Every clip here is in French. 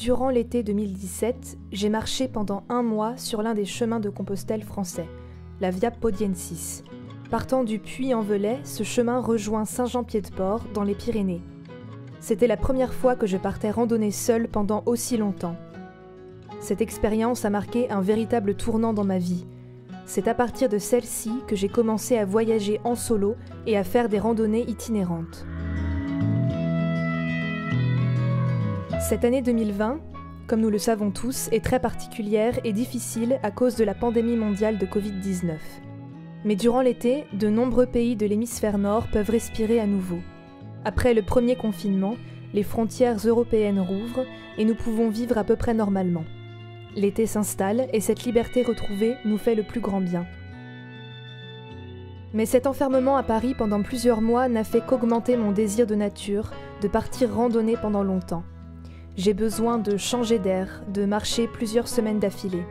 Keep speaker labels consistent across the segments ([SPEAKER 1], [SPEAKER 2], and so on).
[SPEAKER 1] durant l'été 2017, j'ai marché pendant 1 mois sur l'un des chemins de Compostelle français, la Via Podiensis. Partant du Puy-en-Velay, ce chemin rejoint Saint-Jean-Pied-de-Port dans les Pyrénées. C'était la première fois que je partais randonner seule pendant aussi longtemps. Cette expérience a marqué un véritable tournant dans ma vie. C'est à partir de celle-ci que j'ai commencé à voyager en solo et à faire des randonnées itinérantes. Cette année 2020, comme nous le savons tous, est très particulière et difficile à cause de la pandémie mondiale de Covid-19. Mais durant l'été, de nombreux pays de l'hémisphère nord peuvent respirer à nouveau. Après le premier confinement, les frontières européennes rouvrent et nous pouvons vivre à peu près normalement. L'été s'installe et cette liberté retrouvée nous fait le plus grand bien. Mais cet enfermement à Paris pendant plusieurs mois n'a fait qu'augmenter mon désir de nature, de partir randonner pendant longtemps. J'ai besoin de changer d'air, de marcher plusieurs semaines d'affilée.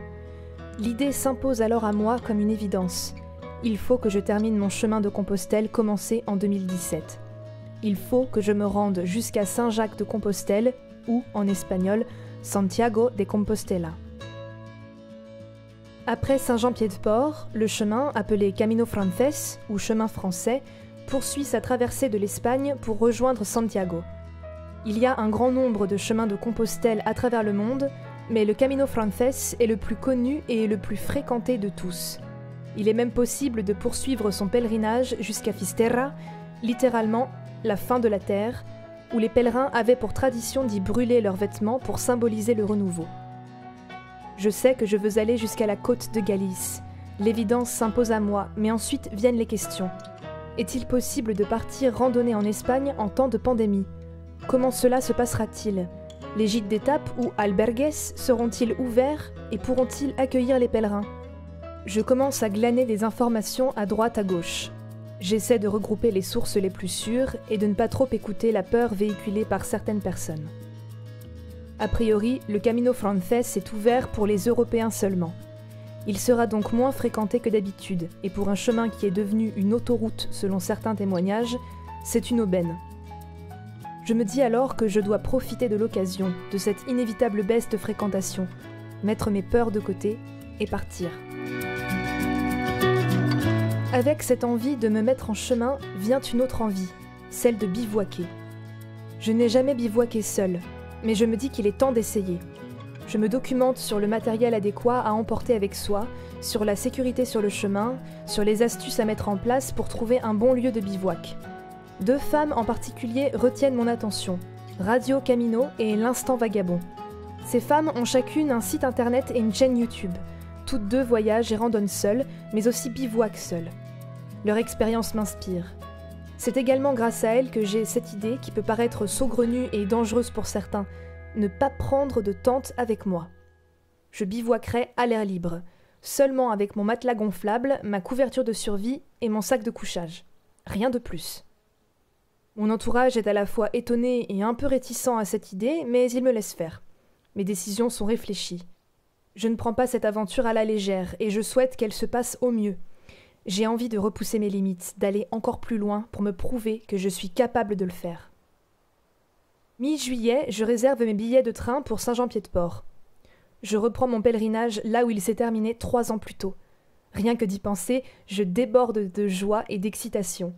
[SPEAKER 1] L'idée s'impose alors à moi comme une évidence. Il faut que je termine mon chemin de Compostelle commencé en 2017. Il faut que je me rende jusqu'à Saint-Jacques-de-Compostelle ou, en espagnol, Santiago de Compostela. Après Saint-Jean-Pied-de-Port, le chemin, appelé Camino Frances ou chemin français, poursuit sa traversée de l'Espagne pour rejoindre Santiago. Il y a un grand nombre de chemins de Compostelle à travers le monde, mais le Camino Frances est le plus connu et le plus fréquenté de tous. Il est même possible de poursuivre son pèlerinage jusqu'à Fisterra, littéralement la fin de la terre, où les pèlerins avaient pour tradition d'y brûler leurs vêtements pour symboliser le renouveau. Je sais que je veux aller jusqu'à la côte de Galice. L'évidence s'impose à moi, mais ensuite viennent les questions. Est-il possible de partir randonner en Espagne en temps de pandémie ? Comment cela se passera-t-il ? Les gîtes d'étape ou albergues seront-ils ouverts et pourront-ils accueillir les pèlerins ? Je commence à glaner des informations à droite à gauche. J'essaie de regrouper les sources les plus sûres et de ne pas trop écouter la peur véhiculée par certaines personnes. A priori, le Camino Frances est ouvert pour les Européens seulement. Il sera donc moins fréquenté que d'habitude, et pour un chemin qui est devenu une autoroute selon certains témoignages, c'est une aubaine. Je me dis alors que je dois profiter de l'occasion, de cette inévitable baisse de fréquentation, mettre mes peurs de côté et partir. Avec cette envie de me mettre en chemin vient une autre envie, celle de bivouaquer. Je n'ai jamais bivouaqué seule, mais je me dis qu'il est temps d'essayer. Je me documente sur le matériel adéquat à emporter avec soi, sur la sécurité sur le chemin, sur les astuces à mettre en place pour trouver un bon lieu de bivouac. 2 femmes en particulier retiennent mon attention, Radio Camino et L'Instant Vagabond. Ces femmes ont chacune un site internet et une chaîne YouTube. Toutes 2 voyagent et randonnent seules, mais aussi bivouaquent seules. Leur expérience m'inspire. C'est également grâce à elles que j'ai cette idée qui peut paraître saugrenue et dangereuse pour certains, ne pas prendre de tente avec moi. Je bivouaquerai à l'air libre, seulement avec mon matelas gonflable, ma couverture de survie et mon sac de couchage. Rien de plus. Mon entourage est à la fois étonné et un peu réticent à cette idée, mais il me laisse faire. Mes décisions sont réfléchies. Je ne prends pas cette aventure à la légère et je souhaite qu'elle se passe au mieux. J'ai envie de repousser mes limites, d'aller encore plus loin pour me prouver que je suis capable de le faire. Mi-juillet, je réserve mes billets de train pour Saint-Jean-Pied-de-Port. Je reprends mon pèlerinage là où il s'est terminé 3 ans plus tôt. Rien que d'y penser, je déborde de joie et d'excitation.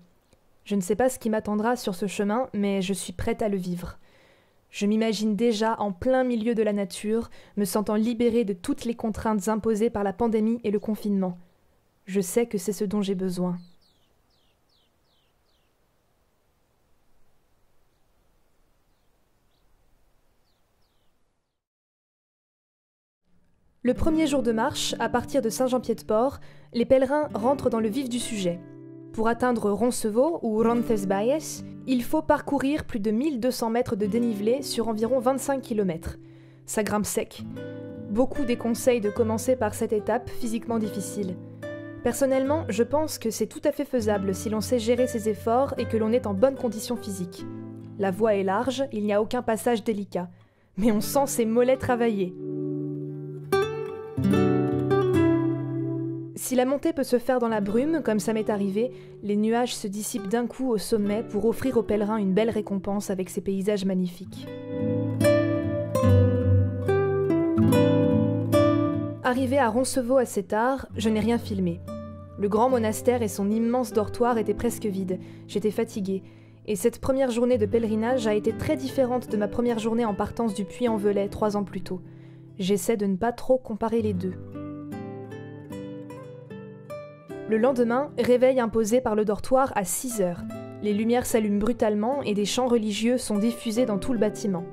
[SPEAKER 1] Je ne sais pas ce qui m'attendra sur ce chemin, mais je suis prête à le vivre. Je m'imagine déjà en plein milieu de la nature, me sentant libérée de toutes les contraintes imposées par la pandémie et le confinement. Je sais que c'est ce dont j'ai besoin. Le premier jour de marche, à partir de Saint-Jean-Pied-de-Port, les pèlerins rentrent dans le vif du sujet. Pour atteindre Roncevaux ou Roncesvalles, il faut parcourir plus de 1200 mètres de dénivelé sur environ 25 km. Ça grimpe sec. Beaucoup déconseillent de commencer par cette étape physiquement difficile. Personnellement, je pense que c'est tout à fait faisable si l'on sait gérer ses efforts et que l'on est en bonne condition physique. La voie est large, il n'y a aucun passage délicat. Mais on sent ses mollets travailler. Si la montée peut se faire dans la brume, comme ça m'est arrivé, les nuages se dissipent d'un coup au sommet pour offrir aux pèlerins une belle récompense avec ces paysages magnifiques. Arrivé à Roncevaux assez tard, je n'ai rien filmé. Le grand monastère et son immense dortoir étaient presque vides, j'étais fatiguée, et cette première journée de pèlerinage a été très différente de ma première journée en partance du Puy-en-Velay 3 ans plus tôt. J'essaie de ne pas trop comparer les deux. Le lendemain, réveil imposé par le dortoir à 6 heures. Les lumières s'allument brutalement et des chants religieux sont diffusés dans tout le bâtiment.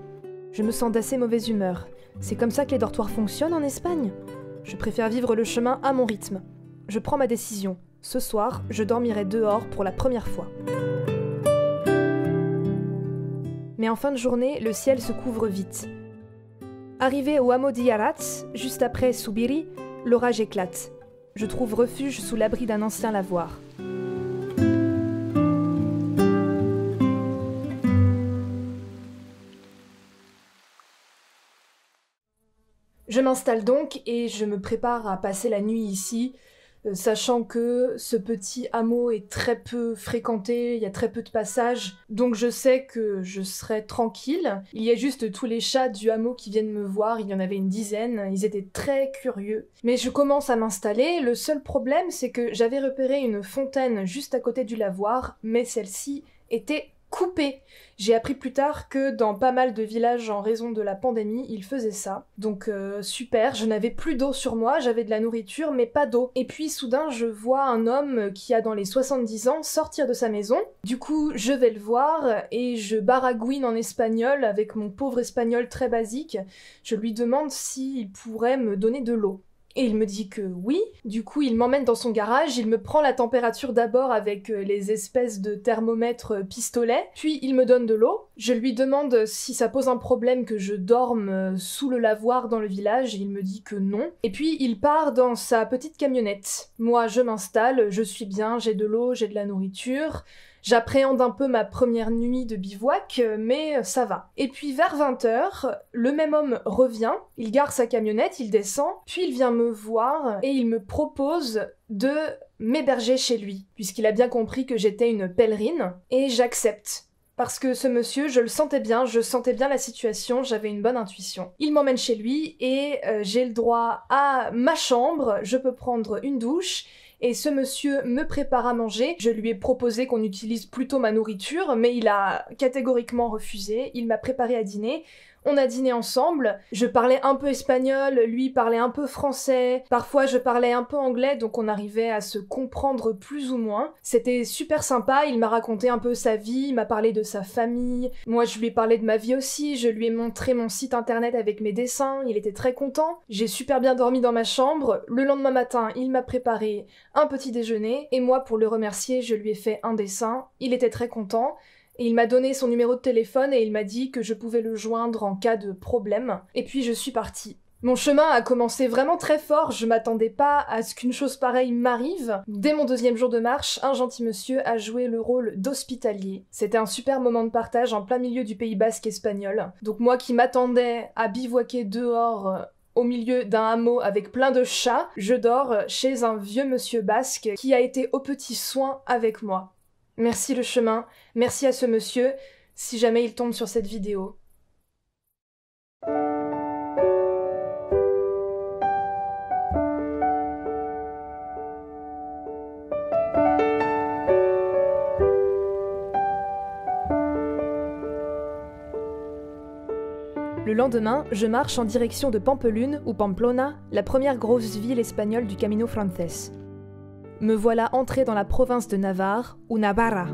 [SPEAKER 1] Je me sens d'assez mauvaise humeur. C'est comme ça que les dortoirs fonctionnent en Espagne ? Je préfère vivre le chemin à mon rythme. Je prends ma décision. Ce soir, je dormirai dehors pour la première fois. Mais en fin de journée, le ciel se couvre vite. Arrivé au hameau d'Iarats, juste après Soubiri, l'orage éclate. Je trouve refuge sous l'abri d'un ancien lavoir. Je m'installe donc et je me prépare à passer la nuit ici, sachant que ce petit hameau est très peu fréquenté, il y a très peu de passages, donc je sais que je serai tranquille. Il y a juste tous les chats du hameau qui viennent me voir, il y en avait une dizaine, ils étaient très curieux. Mais je commence à m'installer, le seul problème c'est que j'avais repéré une fontaine juste à côté du lavoir, mais celle-ci était coupée. J'ai appris plus tard que dans pas mal de villages en raison de la pandémie, ils faisaient ça. Donc super, je n'avais plus d'eau sur moi, j'avais de la nourriture mais pas d'eau. Et puis soudain, je vois un homme qui a dans les 70 ans sortir de sa maison. Du coup, je vais le voir et je baragouine en espagnol avec mon pauvre espagnol très basique. Je lui demande s'il pourrait me donner de l'eau. Et il me dit que oui. Du coup, il m'emmène dans son garage, il me prend la température d'abord avec les espèces de thermomètres pistolet, puis il me donne de l'eau. Je lui demande si ça pose un problème que je dorme sous le lavoir dans le village, et il me dit que non. Et puis il part dans sa petite camionnette. Moi, je m'installe, je suis bien, j'ai de l'eau, j'ai de la nourriture. J'appréhende un peu ma première nuit de bivouac, mais ça va. Et puis vers 20h, le même homme revient, il gare sa camionnette, il descend, puis il vient me voir et il me propose de m'héberger chez lui, puisqu'il a bien compris que j'étais une pèlerine, et j'accepte. Parce que ce monsieur, je le sentais bien, je sentais bien la situation, j'avais une bonne intuition. Il m'emmène chez lui et j'ai le droit à ma chambre, je peux prendre une douche, et ce monsieur me prépare à manger. Je lui ai proposé qu'on utilise plutôt ma nourriture, mais il a catégoriquement refusé. Il m'a préparé à dîner. On a dîné ensemble, je parlais un peu espagnol, lui parlait un peu français, parfois je parlais un peu anglais, donc on arrivait à se comprendre plus ou moins. C'était super sympa, il m'a raconté un peu sa vie, il m'a parlé de sa famille, moi je lui ai parlé de ma vie aussi, je lui ai montré mon site internet avec mes dessins, il était très content. J'ai super bien dormi dans ma chambre, le lendemain matin il m'a préparé un petit déjeuner, et moi pour le remercier je lui ai fait un dessin, il était très content. Et il m'a donné son numéro de téléphone et il m'a dit que je pouvais le joindre en cas de problème. Et puis je suis partie. Mon chemin a commencé vraiment très fort, je m'attendais pas à ce qu'une chose pareille m'arrive. Dès mon 2e jour de marche, un gentil monsieur a joué le rôle d'hospitalier. C'était un super moment de partage en plein milieu du Pays Basque espagnol. Donc moi qui m'attendais à bivouaquer dehors au milieu d'un hameau avec plein de chats, je dors chez un vieux monsieur basque qui a été aux petits soins avec moi. Merci le chemin, merci à ce monsieur, si jamais il tombe sur cette vidéo. Le lendemain, je marche en direction de Pampelune ou Pamplona, la première grosse ville espagnole du Camino Frances. Me voilà entré dans la province de Navarre, ou Navarra.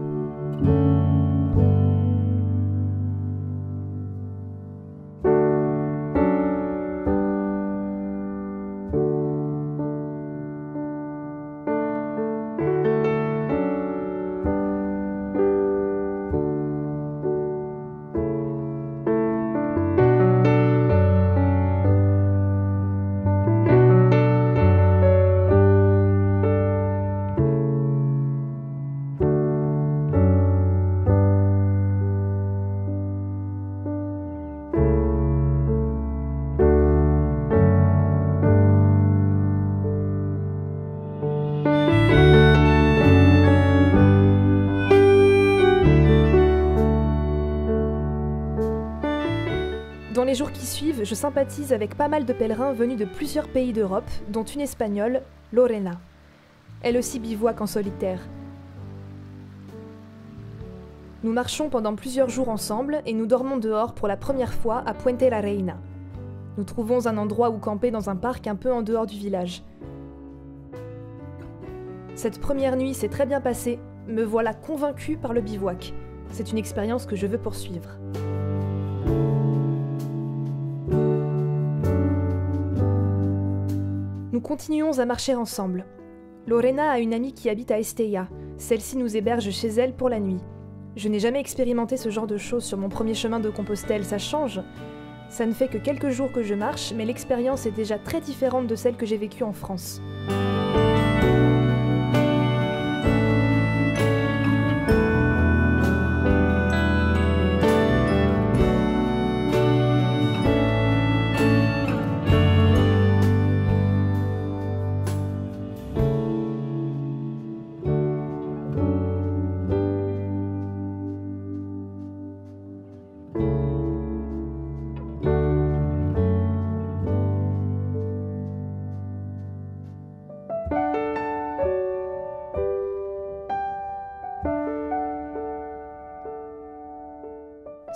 [SPEAKER 1] Dans les jours qui suivent, je sympathise avec pas mal de pèlerins venus de plusieurs pays d'Europe, dont une espagnole, Lorena. Elle aussi bivouaque en solitaire. Nous marchons pendant plusieurs jours ensemble et nous dormons dehors pour la première fois à Puente la Reina. Nous trouvons un endroit où camper dans un parc un peu en dehors du village. Cette première nuit s'est très bien passée, me voilà convaincue par le bivouac. C'est une expérience que je veux poursuivre. Nous continuons à marcher ensemble. Lorena a une amie qui habite à Estella. Celle-ci nous héberge chez elle pour la nuit. Je n'ai jamais expérimenté ce genre de choses sur mon premier chemin de Compostelle, ça change. Ça ne fait que quelques jours que je marche, mais l'expérience est déjà très différente de celle que j'ai vécue en France.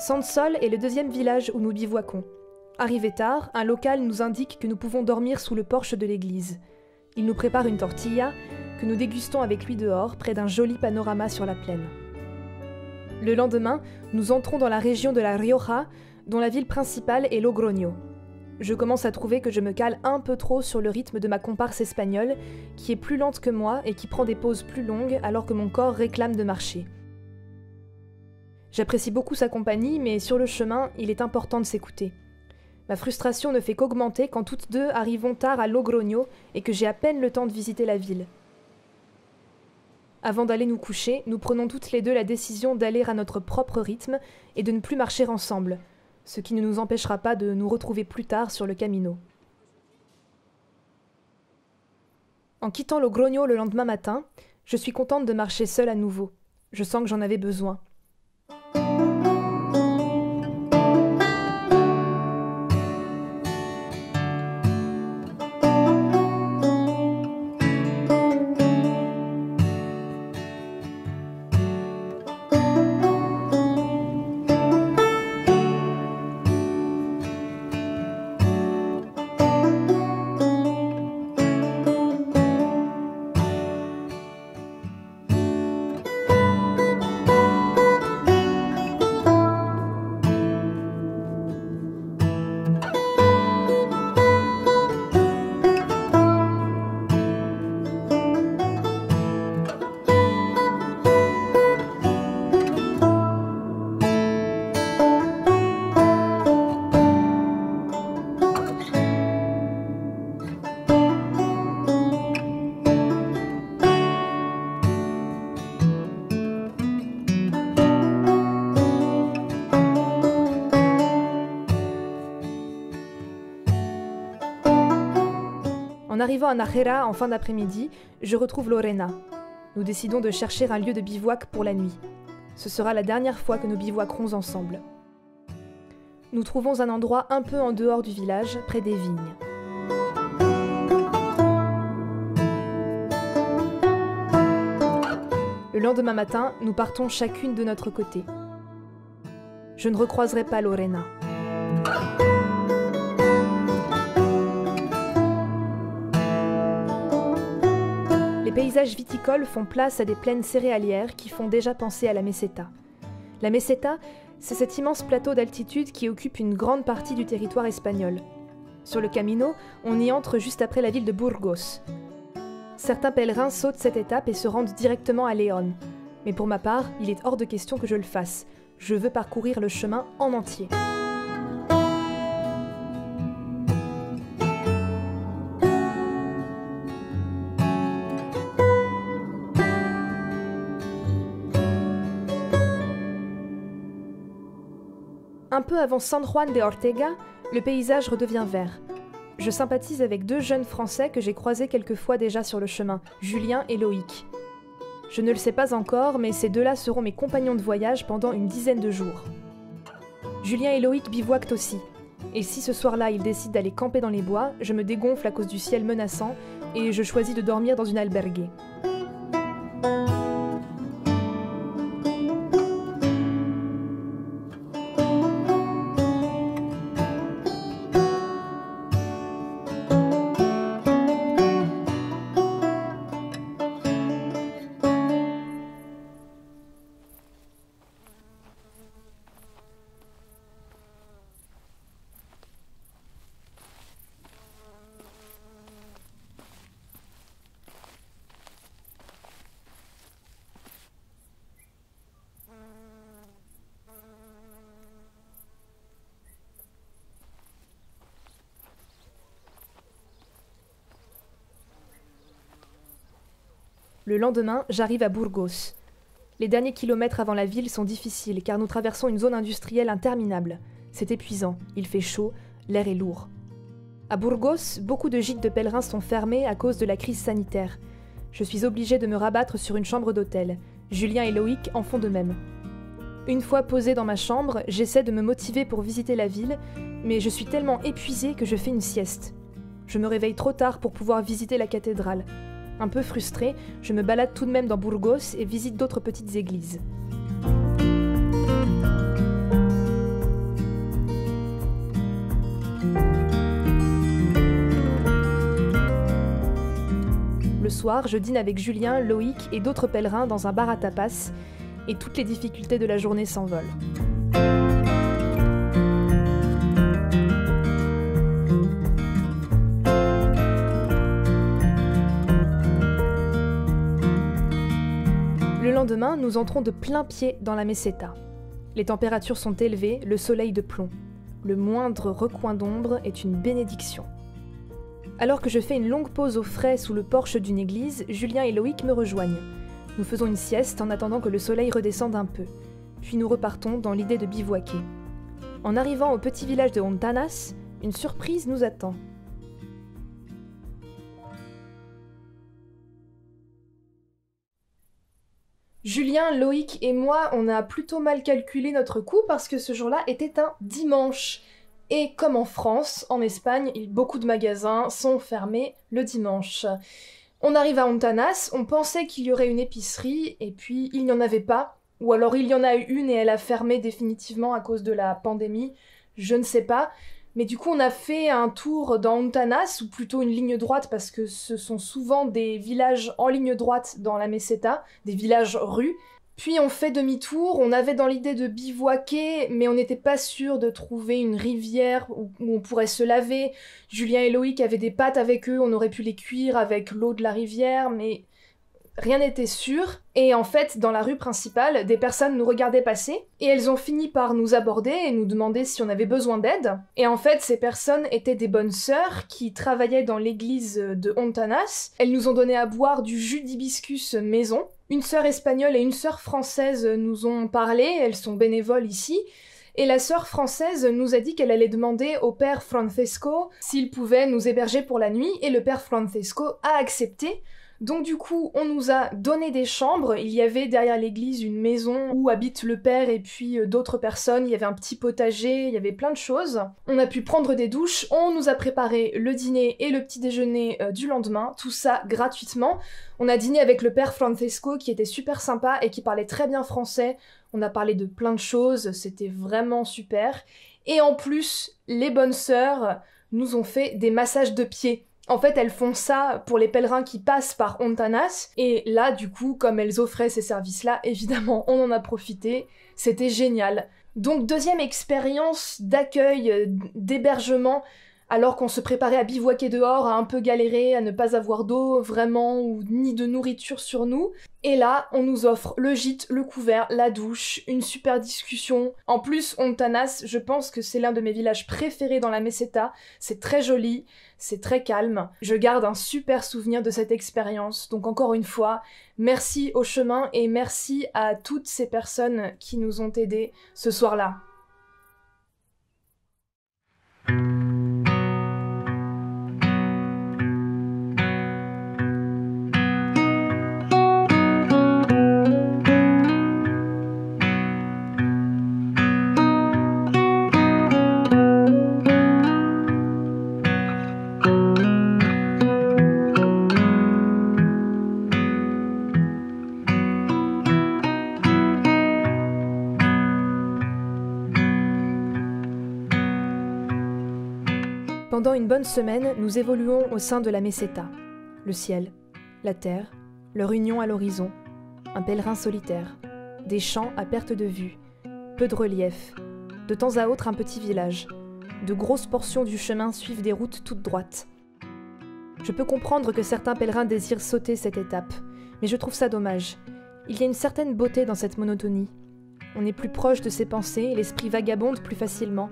[SPEAKER 1] Sansol est le deuxième village où nous bivouaquons. Arrivé tard, un local nous indique que nous pouvons dormir sous le porche de l'église. Il nous prépare une tortilla que nous dégustons avec lui dehors, près d'un joli panorama sur la plaine. Le lendemain, nous entrons dans la région de la Rioja, dont la ville principale est Logroño. Je commence à trouver que je me cale un peu trop sur le rythme de ma comparse espagnole, qui est plus lente que moi et qui prend des pauses plus longues alors que mon corps réclame de marcher. J'apprécie beaucoup sa compagnie, mais sur le chemin, il est important de s'écouter. Ma frustration ne fait qu'augmenter quand toutes deux arrivons tard à Logroño et que j'ai à peine le temps de visiter la ville. Avant d'aller nous coucher, nous prenons toutes les deux la décision d'aller à notre propre rythme et de ne plus marcher ensemble, ce qui ne nous empêchera pas de nous retrouver plus tard sur le Camino. En quittant Logroño le lendemain matin, je suis contente de marcher seule à nouveau. Je sens que j'en avais besoin. En arrivant à Nájera en fin d'après-midi, je retrouve Lorena. Nous décidons de chercher un lieu de bivouac pour la nuit. Ce sera la dernière fois que nous bivouaquerons ensemble. Nous trouvons un endroit un peu en dehors du village, près des vignes. Le lendemain matin, nous partons chacune de notre côté. Je ne recroiserai pas Lorena. Les paysages viticoles font place à des plaines céréalières qui font déjà penser à la Meseta. La Meseta, c'est cet immense plateau d'altitude qui occupe une grande partie du territoire espagnol. Sur le Camino, on y entre juste après la ville de Burgos. Certains pèlerins sautent cette étape et se rendent directement à Léon. Mais pour ma part, il est hors de question que je le fasse. Je veux parcourir le chemin en entier. Un peu avant San Juan de Ortega, le paysage redevient vert. Je sympathise avec deux jeunes Français que j'ai croisés quelques fois déjà sur le chemin, Julien et Loïc. Je ne le sais pas encore, mais ces deux-là seront mes compagnons de voyage pendant une dizaine de jours. Julien et Loïc bivouaquent aussi. Et si ce soir-là il décide d'aller camper dans les bois, je me dégonfle à cause du ciel menaçant et je choisis de dormir dans une albergue. Le lendemain, j'arrive à Burgos. Les derniers kilomètres avant la ville sont difficiles car nous traversons une zone industrielle interminable. C'est épuisant, il fait chaud, l'air est lourd. À Burgos, beaucoup de gîtes de pèlerins sont fermés à cause de la crise sanitaire. Je suis obligée de me rabattre sur une chambre d'hôtel. Julien et Loïc en font de même. Une fois posée dans ma chambre, j'essaie de me motiver pour visiter la ville, mais je suis tellement épuisée que je fais une sieste. Je me réveille trop tard pour pouvoir visiter la cathédrale. Un peu frustrée, je me balade tout de même dans Burgos et visite d'autres petites églises. Le soir, je dîne avec Julien, Loïc et d'autres pèlerins dans un bar à tapas, et toutes les difficultés de la journée s'envolent. Le lendemain, nous entrons de plein pied dans la meseta. Les températures sont élevées, le soleil de plomb. Le moindre recoin d'ombre est une bénédiction. Alors que je fais une longue pause au frais sous le porche d'une église, Julien et Loïc me rejoignent. Nous faisons une sieste en attendant que le soleil redescende un peu. Puis nous repartons dans l'idée de bivouaquer. En arrivant au petit village de Hontanas, une surprise nous attend. Julien, Loïc et moi, on a plutôt mal calculé notre coup parce que ce jour-là était un dimanche. Et comme en France, en Espagne, beaucoup de magasins sont fermés le dimanche. On arrive à Hontanas, on pensait qu'il y aurait une épicerie, et puis il n'y en avait pas. Ou alors il y en a eu une et elle a fermé définitivement à cause de la pandémie, je ne sais pas. Mais du coup on a fait un tour dans Hontanas, ou plutôt une ligne droite, parce que ce sont souvent des villages en ligne droite dans la meseta, des villages-rues. Puis on fait demi-tour, on avait dans l'idée de bivouaquer, mais on n'était pas sûr de trouver une rivière où on pourrait se laver. Julien et Loïc avaient des pâtes avec eux, on aurait pu les cuire avec l'eau de la rivière, mais rien n'était sûr. Et en fait, dans la rue principale, des personnes nous regardaient passer, et elles ont fini par nous aborder et nous demander si on avait besoin d'aide. Et en fait, ces personnes étaient des bonnes sœurs qui travaillaient dans l'église de Hontanas. Elles nous ont donné à boire du jus d'hibiscus maison. Une sœur espagnole et une sœur française nous ont parlé, elles sont bénévoles ici, et la sœur française nous a dit qu'elle allait demander au père Francesco s'il pouvait nous héberger pour la nuit, et le père Francesco a accepté. Donc du coup, on nous a donné des chambres, il y avait derrière l'église une maison où habite le père et puis d'autres personnes, il y avait un petit potager, il y avait plein de choses. On a pu prendre des douches, on nous a préparé le dîner et le petit déjeuner du lendemain, tout ça gratuitement. On a dîné avec le père Francesco qui était super sympa et qui parlait très bien français, on a parlé de plein de choses, c'était vraiment super. Et en plus, les bonnes sœurs nous ont fait des massages de pieds. En fait, elles font ça pour les pèlerins qui passent par Hontanas, et là, du coup, comme elles offraient ces services-là, évidemment, on en a profité, c'était génial. Donc, deuxième expérience d'accueil, d'hébergement, alors qu'on se préparait à bivouaquer dehors, à un peu galérer, à ne pas avoir d'eau, vraiment, ou ni de nourriture sur nous. Et là, on nous offre le gîte, le couvert, la douche, une super discussion. En plus, Hontanas, je pense que c'est l'un de mes villages préférés dans la meseta, c'est très joli, c'est très calme. Je garde un super souvenir de cette expérience. Donc encore une fois, merci au chemin et merci à toutes ces personnes qui nous ont aidés ce soir-là. Pendant une bonne semaine, nous évoluons au sein de la Meseta. Le ciel, la terre, leur union à l'horizon, un pèlerin solitaire, des champs à perte de vue, peu de relief, de temps à autre un petit village. De grosses portions du chemin suivent des routes toutes droites. Je peux comprendre que certains pèlerins désirent sauter cette étape, mais je trouve ça dommage. Il y a une certaine beauté dans cette monotonie. On est plus proche de ses pensées et l'esprit vagabonde plus facilement.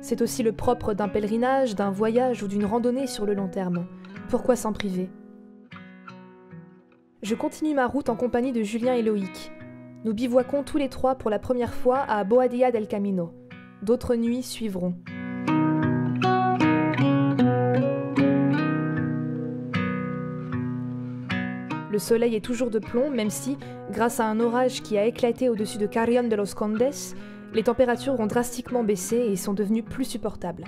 [SPEAKER 1] C'est aussi le propre d'un pèlerinage, d'un voyage ou d'une randonnée sur le long terme. Pourquoi s'en priver ? Je continue ma route en compagnie de Julien et Loïc. Nous bivouaquons tous les trois pour la première fois à Boadilla del Camino. D'autres nuits suivront. Le soleil est toujours de plomb, même si, grâce à un orage qui a éclaté au-dessus de Carrión de los Condes, les températures ont drastiquement baissé et sont devenues plus supportables.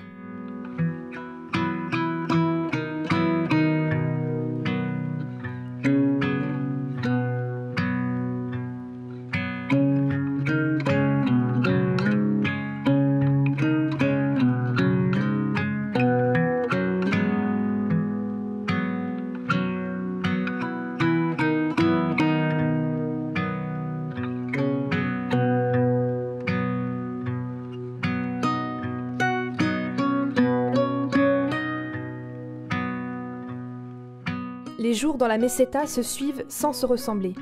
[SPEAKER 1] Les jours dans la Meseta se suivent sans se ressembler.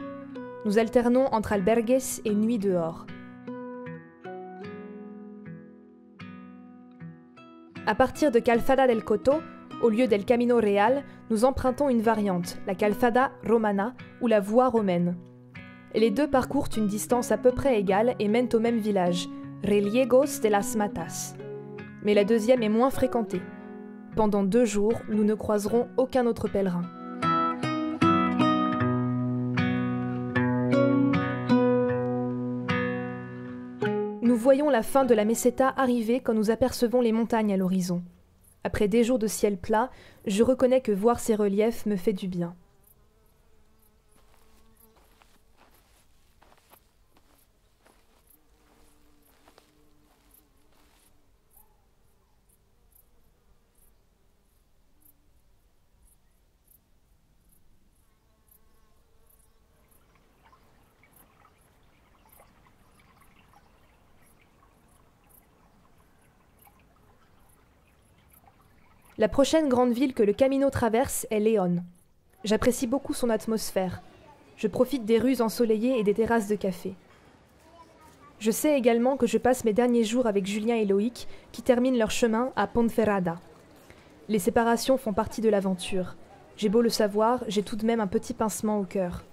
[SPEAKER 1] Nous alternons entre albergues et nuits dehors. À partir de Calzada del Coto, au lieu del Camino Real, nous empruntons une variante, la Calzada Romana ou la voie romaine. Les deux parcourent une distance à peu près égale et mènent au même village, Reliegos de las Matas. Mais la deuxième est moins fréquentée. Pendant 2 jours, nous ne croiserons aucun autre pèlerin. Nous voyons la fin de la Meseta arriver quand nous apercevons les montagnes à l'horizon. Après des jours de ciel plat, je reconnais que voir ces reliefs me fait du bien. La prochaine grande ville que le Camino traverse est León. J'apprécie beaucoup son atmosphère. Je profite des rues ensoleillées et des terrasses de café. Je sais également que je passe mes derniers jours avec Julien et Loïc, qui terminent leur chemin à Ponferrada. Les séparations font partie de l'aventure. J'ai beau le savoir, j'ai tout de même un petit pincement au cœur.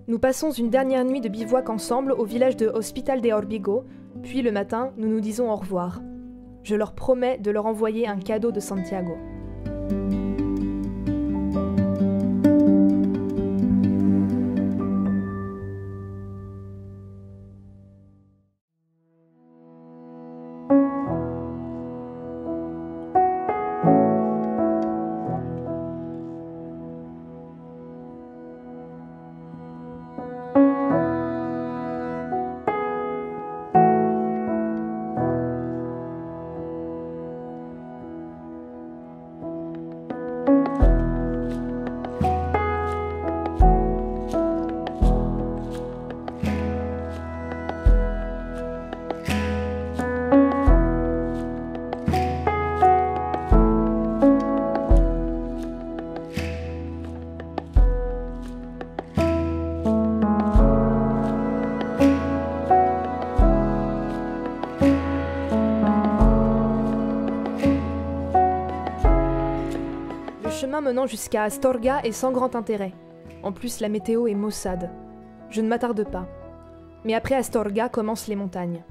[SPEAKER 1] Nous passons une dernière nuit de bivouac ensemble au village de Hospital de Orbigo, puis le matin, nous nous disons au revoir. Je leur promets de leur envoyer un cadeau de Santiago. menant jusqu'à Astorga est sans grand intérêt. En plus, la météo est maussade. Je ne m'attarde pas. Mais après Astorga commencent les montagnes.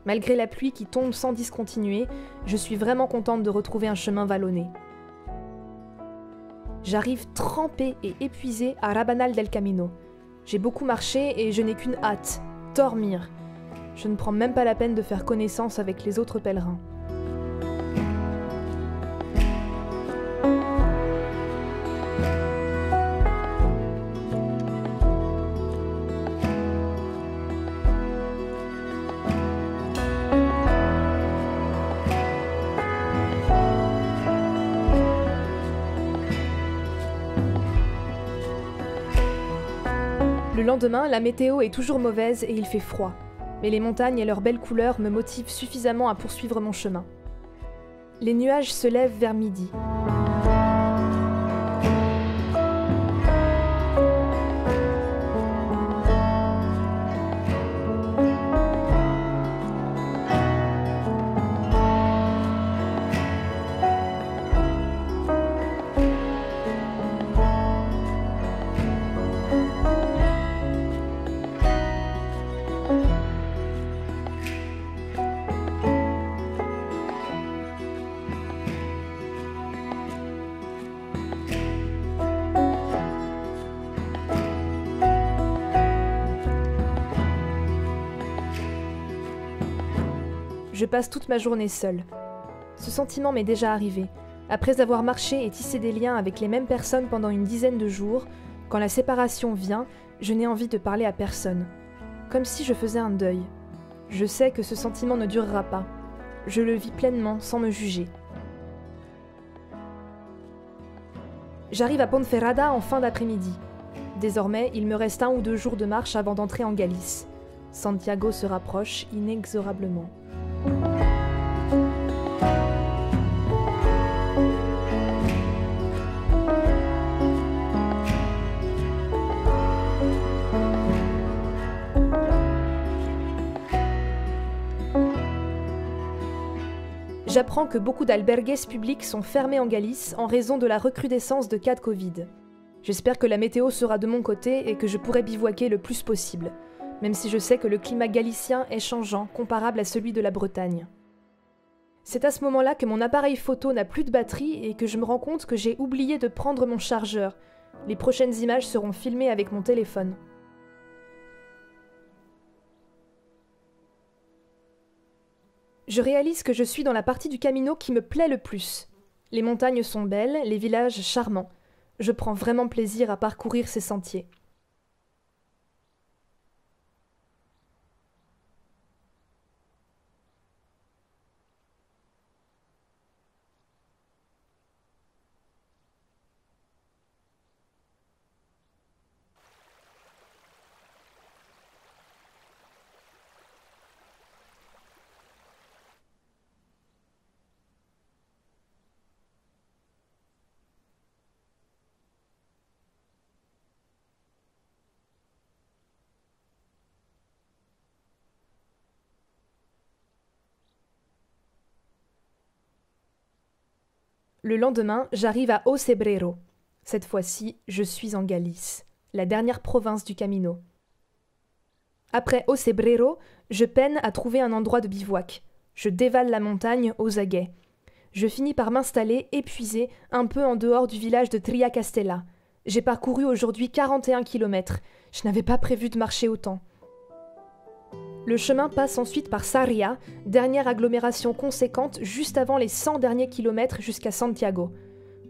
[SPEAKER 1] Malgré la pluie qui tombe sans discontinuer, je suis vraiment contente de retrouver un chemin vallonné. J'arrive trempée et épuisée à Rabanal del Camino. J'ai beaucoup marché et je n'ai qu'une hâte, dormir. Je ne prends même pas la peine de faire connaissance avec les autres pèlerins. Le lendemain, la météo est toujours mauvaise et il fait froid. Mais les montagnes et leurs belles couleurs me motivent suffisamment à poursuivre mon chemin. Les nuages se lèvent vers midi. Je passe toute ma journée seule. Ce sentiment m'est déjà arrivé. Après avoir marché et tissé des liens avec les mêmes personnes pendant une dizaine de jours, quand la séparation vient, je n'ai envie de parler à personne. Comme si je faisais un deuil. Je sais que ce sentiment ne durera pas. Je le vis pleinement sans me juger. J'arrive à Ponferrada en fin d'après-midi. Désormais, il me reste 1 ou 2 jours de marche avant d'entrer en Galice. Santiago se rapproche inexorablement. J'apprends que beaucoup d'albergues publics sont fermés en Galice en raison de la recrudescence de cas de Covid. J'espère que la météo sera de mon côté et que je pourrai bivouaquer le plus possible, même si je sais que le climat galicien est changeant, comparable à celui de la Bretagne. C'est à ce moment-là que mon appareil photo n'a plus de batterie et que je me rends compte que j'ai oublié de prendre mon chargeur. Les prochaines images seront filmées avec mon téléphone. Je réalise que je suis dans la partie du Camino qui me plaît le plus. Les montagnes sont belles, les villages charmants. Je prends vraiment plaisir à parcourir ces sentiers. Le lendemain, j'arrive à Ocebreiro. Cette fois-ci, je suis en Galice, la dernière province du Camino. Après Ocebreiro, je peine à trouver un endroit de bivouac. Je dévale la montagne aux aguets. Je finis par m'installer, épuisée, un peu en dehors du village de Triacastela. J'ai parcouru aujourd'hui 41 km. Je n'avais pas prévu de marcher autant. Le chemin passe ensuite par Sarria, dernière agglomération conséquente juste avant les 100 derniers kilomètres jusqu'à Santiago.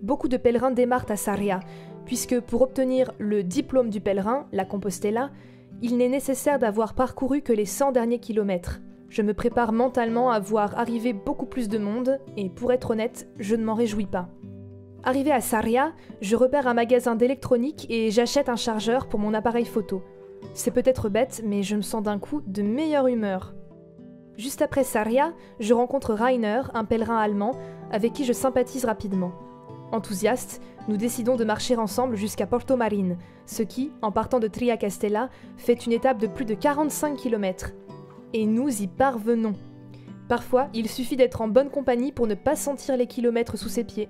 [SPEAKER 1] Beaucoup de pèlerins démarrent à Sarria, puisque pour obtenir le diplôme du pèlerin, la Compostela, il n'est nécessaire d'avoir parcouru que les 100 derniers kilomètres. Je me prépare mentalement à voir arriver beaucoup plus de monde, et pour être honnête, je ne m'en réjouis pas. Arrivé à Sarria, je repère un magasin d'électronique et j'achète un chargeur pour mon appareil photo. C'est peut-être bête, mais je me sens d'un coup de meilleure humeur. Juste après Sarria, je rencontre Rainer, un pèlerin allemand, avec qui je sympathise rapidement. Enthousiastes, nous décidons de marcher ensemble jusqu'à Porto Marín, ce qui, en partant de Triacastela, fait une étape de plus de 45 km. Et nous y parvenons. Parfois, il suffit d'être en bonne compagnie pour ne pas sentir les kilomètres sous ses pieds.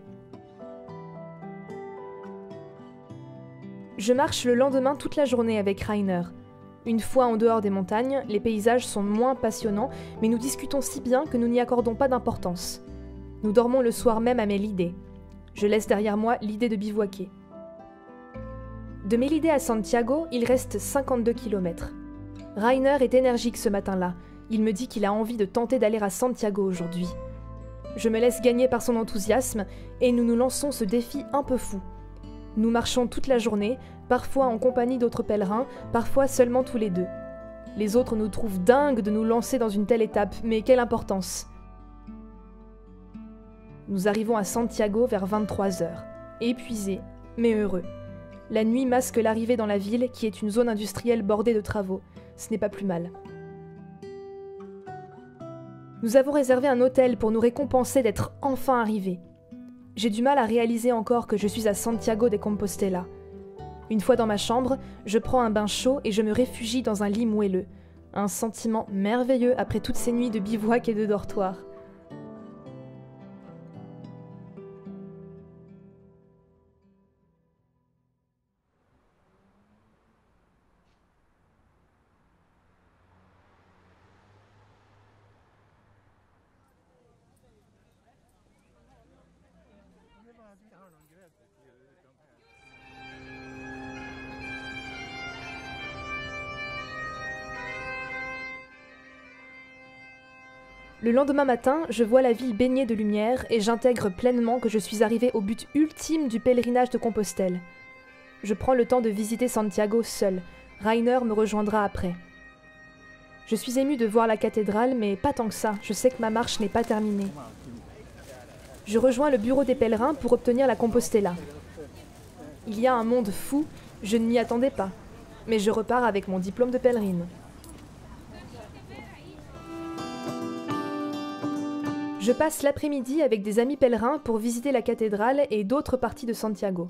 [SPEAKER 1] Je marche le lendemain toute la journée avec Rainer. Une fois en dehors des montagnes, les paysages sont moins passionnants, mais nous discutons si bien que nous n'y accordons pas d'importance. Nous dormons le soir même à Melide. Je laisse derrière moi l'idée de bivouaquer. De Melide à Santiago, il reste 52 km. Rainer est énergique ce matin-là. Il me dit qu'il a envie de tenter d'aller à Santiago aujourd'hui. Je me laisse gagner par son enthousiasme et nous nous lançons ce défi un peu fou. Nous marchons toute la journée, parfois en compagnie d'autres pèlerins, parfois seulement tous les deux. Les autres nous trouvent dingues de nous lancer dans une telle étape, mais quelle importance! Nous arrivons à Santiago vers 23h, épuisés, mais heureux. La nuit masque l'arrivée dans la ville, qui est une zone industrielle bordée de travaux. Ce n'est pas plus mal. Nous avons réservé un hôtel pour nous récompenser d'être enfin arrivés. J'ai du mal à réaliser encore que je suis à Santiago de Compostela. Une fois dans ma chambre, je prends un bain chaud et je me réfugie dans un lit moelleux. Un sentiment merveilleux après toutes ces nuits de bivouac et de dortoir. Le lendemain matin, je vois la ville baignée de lumière et j'intègre pleinement que je suis arrivée au but ultime du pèlerinage de Compostelle. Je prends le temps de visiter Santiago seule. Rainer me rejoindra après. Je suis émue de voir la cathédrale, mais pas tant que ça. Je sais que ma marche n'est pas terminée. Je rejoins le bureau des pèlerins pour obtenir la Compostela. Il y a un monde fou, je ne m'y attendais pas. Mais je repars avec mon diplôme de pèlerine. Je passe l'après-midi avec des amis pèlerins pour visiter la cathédrale et d'autres parties de Santiago.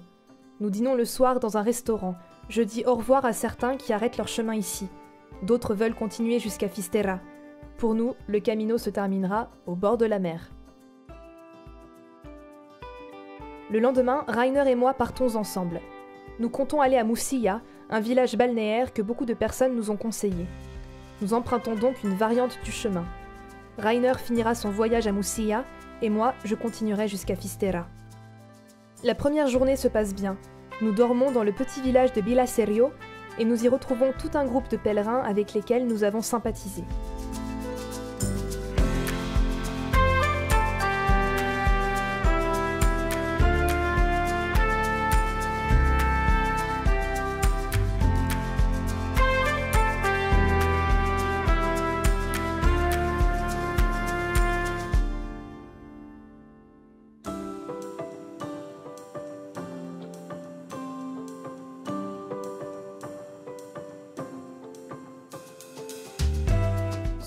[SPEAKER 1] Nous dînons le soir dans un restaurant. Je dis au revoir à certains qui arrêtent leur chemin ici. D'autres veulent continuer jusqu'à Fisterra. Pour nous, le camino se terminera au bord de la mer. Le lendemain, Rainer et moi partons ensemble. Nous comptons aller à Musilla, un village balnéaire que beaucoup de personnes nous ont conseillé. Nous empruntons donc une variante du chemin. Rainer finira son voyage à Musilla et moi, je continuerai jusqu'à Fisterra. La première journée se passe bien. Nous dormons dans le petit village de Bilacerio et nous y retrouvons tout un groupe de pèlerins avec lesquels nous avons sympathisé.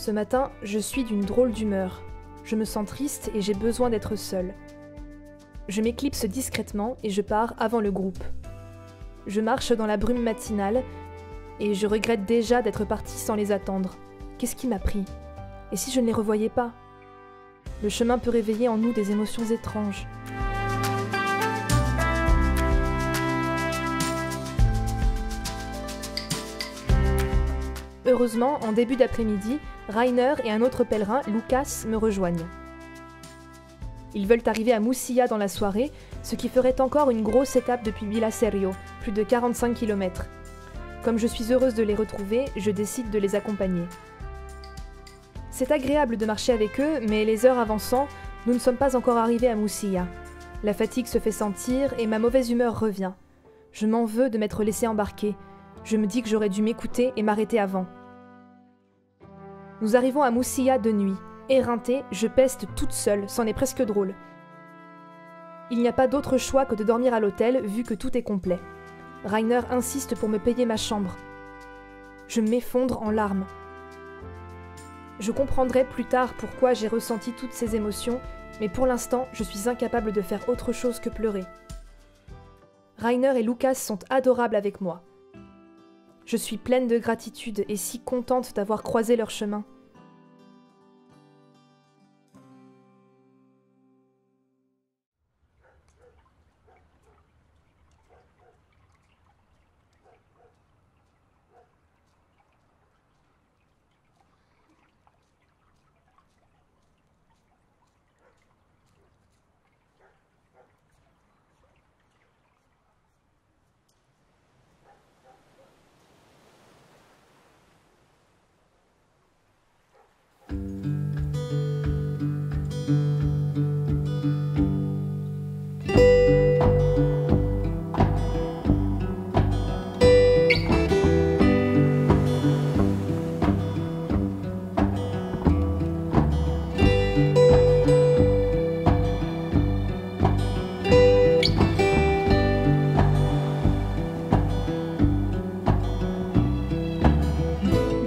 [SPEAKER 1] Ce matin, je suis d'une drôle d'humeur. Je me sens triste et j'ai besoin d'être seule. Je m'éclipse discrètement et je pars avant le groupe. Je marche dans la brume matinale et je regrette déjà d'être partie sans les attendre. Qu'est-ce qui m'a pris? Et si je ne les revoyais pas? Le chemin peut réveiller en nous des émotions étranges. Heureusement, en début d'après-midi, Rainer et un autre pèlerin, Lucas, me rejoignent. Ils veulent arriver à Musilla dans la soirée, ce qui ferait encore une grosse étape depuis Bilacerio, plus de 45 km. Comme je suis heureuse de les retrouver, je décide de les accompagner. C'est agréable de marcher avec eux, mais les heures avançant, nous ne sommes pas encore arrivés à Musilla. La fatigue se fait sentir et ma mauvaise humeur revient. Je m'en veux de m'être laissée embarquer. Je me dis que j'aurais dû m'écouter et m'arrêter avant. Nous arrivons à Musilla de nuit. Éreintée, je peste toute seule, c'en est presque drôle. Il n'y a pas d'autre choix que de dormir à l'hôtel, vu que tout est complet. Rainer insiste pour me payer ma chambre. Je m'effondre en larmes. Je comprendrai plus tard pourquoi j'ai ressenti toutes ces émotions, mais pour l'instant, je suis incapable de faire autre chose que pleurer. Rainer et Lucas sont adorables avec moi. Je suis pleine de gratitude et si contente d'avoir croisé leur chemin.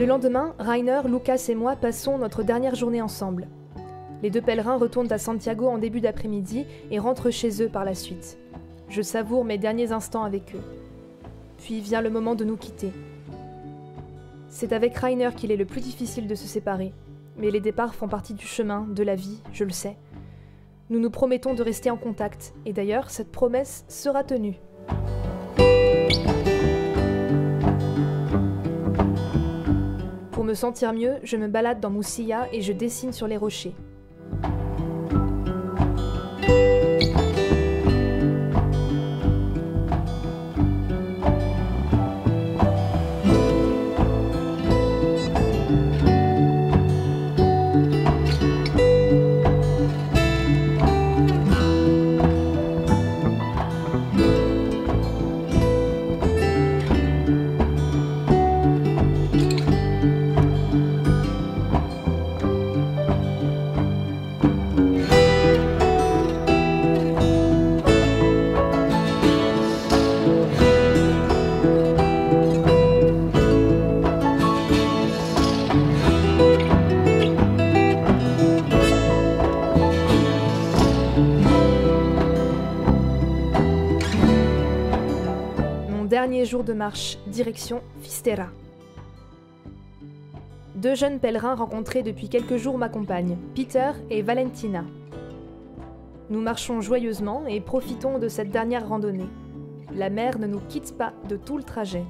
[SPEAKER 1] Le lendemain, Rainer, Lucas et moi passons notre dernière journée ensemble. Les deux pèlerins retournent à Santiago en début d'après-midi et rentrent chez eux par la suite. Je savoure mes derniers instants avec eux. Puis vient le moment de nous quitter. C'est avec Rainer qu'il est le plus difficile de se séparer, mais les départs font partie du chemin, de la vie, je le sais. Nous nous promettons de rester en contact, et d'ailleurs, cette promesse sera tenue. Pour me sentir mieux, je me balade dans Moussia et je dessine sur les rochers. Dernier jour de marche, direction Fistera. Deux jeunes pèlerins rencontrés depuis quelques jours m'accompagnent, Peter et Valentina. Nous marchons joyeusement et profitons de cette dernière randonnée. La mer ne nous quitte pas de tout le trajet.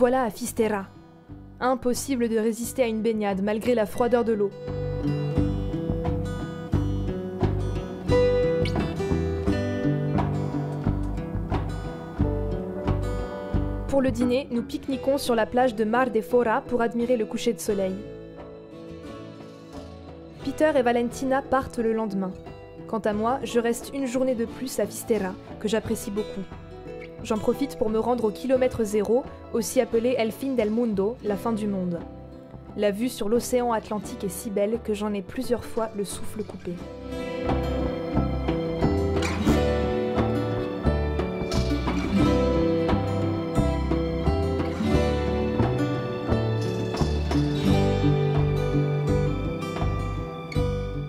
[SPEAKER 1] Voilà à Fistera. Impossible de résister à une baignade malgré la froideur de l'eau. Pour le dîner, nous pique-niquons sur la plage de Mar de Fora pour admirer le coucher de soleil. Peter et Valentina partent le lendemain. Quant à moi, je reste une journée de plus à Fistera, que j'apprécie beaucoup. J'en profite pour me rendre au kilomètre zéro, aussi appelé El Fin del Mundo, la fin du monde. La vue sur l'océan Atlantique est si belle que j'en ai plusieurs fois le souffle coupé.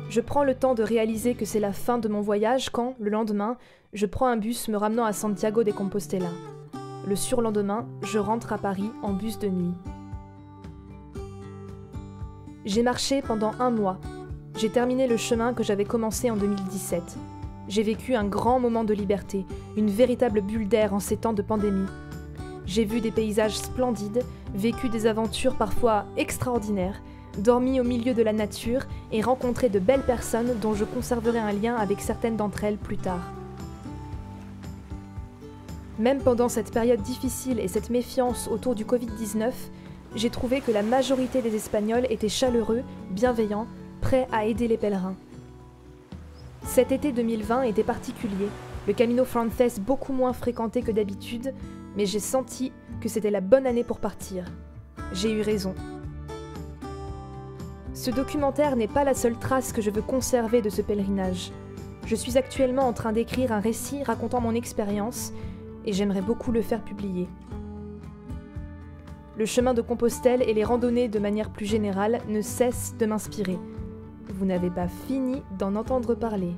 [SPEAKER 1] Je prends le temps de réaliser que c'est la fin de mon voyage quand, le lendemain, je prends un bus me ramenant à Santiago de Compostela. Le surlendemain, je rentre à Paris en bus de nuit. J'ai marché pendant 1 mois. J'ai terminé le chemin que j'avais commencé en 2017. J'ai vécu un grand moment de liberté, une véritable bulle d'air en ces temps de pandémie. J'ai vu des paysages splendides, vécu des aventures parfois extraordinaires, dormi au milieu de la nature et rencontré de belles personnes dont je conserverai un lien avec certaines d'entre elles plus tard. Même pendant cette période difficile et cette méfiance autour du Covid-19, j'ai trouvé que la majorité des Espagnols étaient chaleureux, bienveillants, prêts à aider les pèlerins. Cet été 2020 était particulier, le Camino Frances beaucoup moins fréquenté que d'habitude, mais j'ai senti que c'était la bonne année pour partir. J'ai eu raison. Ce documentaire n'est pas la seule trace que je veux conserver de ce pèlerinage. Je suis actuellement en train d'écrire un récit racontant mon expérience et j'aimerais beaucoup le faire publier. Le chemin de Compostelle et les randonnées de manière plus générale ne cessent de m'inspirer. Vous n'avez pas fini d'en entendre parler.